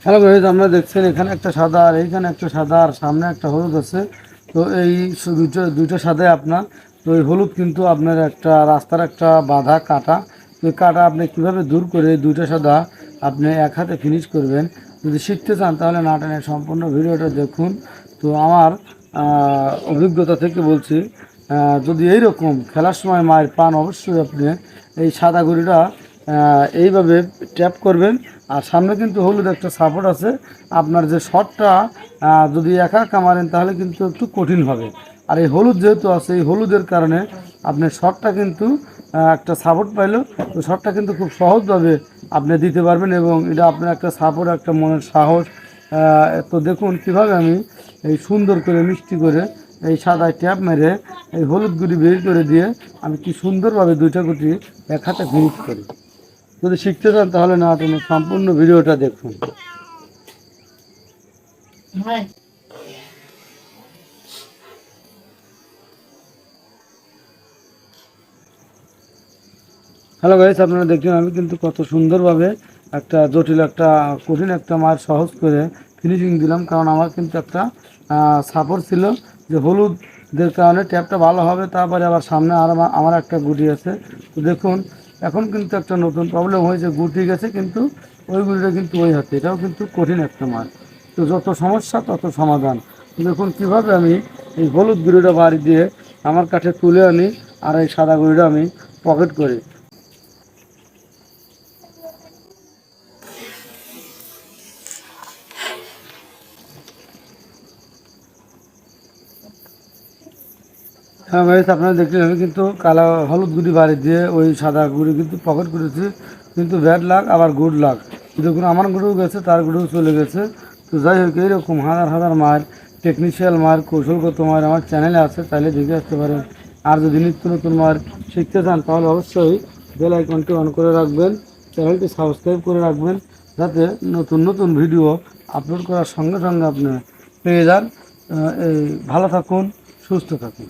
Hello guys, আমরা দেখছেন এখানে একটা সাদা আর এইখানে একটা সাদা আর সামনে একটা হলুদ আছে। তো এই দুইটা সাদা আপনার। তো এই হলুদ কিন্তু আপনার একটা রাস্তার একটা বাধা কাটা। তো এই কাটা আপনি কিভাবে দূর করে দুইটা সাদা আপনি এক হাতে ফিনিশ করবেন, যদি শিখতে চান তাহলে না টেনে সম্পূর্ণ ভিডিওটা দেখুন। তো আমার অভিজ্ঞতা থেকে বলছি, যদি এইরকম খেলার সময় মায়ের পান অবশ্যই আপনি এই সাদা গুঁড়িটা এইভাবে ট্যাপ করবেন। আর সামনে কিন্তু হলুদ একটা সাপোর্ট আছে। আপনার যে শটটা যদি একা একা মারেন তাহলে কিন্তু একটু কঠিন হবে। আর এই হলুদ যেহেতু আছে, এই হলুদের কারণে আপনার শটটা কিন্তু একটা সাপোর্ট পাইলো। তো শটটা কিন্তু খুব সহজভাবে আপনি দিতে পারবেন এবং এটা আপনার একটা সাপোর্ট, একটা মনের সাহস। তো দেখুন কিভাবে আমি এই সুন্দর করে মিষ্টি করে এই সাদায় ট্যাপ মেরে এই হলুদ গুঁড়ি বের করে দিয়ে আমি কি সুন্দরভাবে দুইটা গুটি এক হাতে ফিনিশ করি। যদি শিখতে চান তাহলে না টেনে সম্পূর্ণ ভিডিওটা দেখুন। হ্যালো গাইস, আপনারা দেখলেন আমি কিন্তু কত সুন্দরভাবে একটা জটিল একটা কঠিন একটা মার সহজ করে ফিনিশিং দিলাম। কারণ আমার কিন্তু একটা সাপোর্ট ছিল যে হলুদের কারণে ট্যাপটা ভালো হবে। তারপরে আবার সামনে আর আমার একটা গুটি আছে। তো দেখুন এখন কিন্তু একটা নতুন প্রবলেম হয়েছে, গুটি গেছে কিন্তু ওই গুটিটা কিন্তু ওই হাতে, এটাও কিন্তু কঠিন একটা মার। তো যত সমস্যা তত সমাধান। দেখুন কিভাবে আমি এই হলুদ গুঁড়িটা বাড়ি দিয়ে আমার কাছে তুলে আনি আর এই সাদা গুঁড়িটা আমি পকেট করি। হ্যাঁ ভাই, আপনারা দেখলেন আমি কিন্তু কালো হলুদ গুঁড়ি বাড়ি দিয়ে ওই সাদা গুঁড়ি কিন্তু পকেট করেছি। কিন্তু ব্যাড লাক আবার গুড লাক, দেখুন আমার গুঁড়িও গেছে, তার গুঁড়িও চলে গেছে। তো যাই হোক, এইরকম হাজার হাজার মায়ের টেকনিশিয়াল মায়ের কৌশলগত মায়ের আমার চ্যানেলে আছে, চাইলে দেখে আসতে পারেন। আর যদি নিত্য নতুন মায়ের শিখতে চান তাহলে অবশ্যই বেল আইকনটি অন করে রাখবেন, চ্যানেলটি সাবস্ক্রাইব করে রাখবেন, যাতে নতুন নতুন ভিডিও আপলোড করার সঙ্গে সঙ্গে আপনি পেয়ে যান। এই ভালো থাকুন, সুস্থ থাকুন।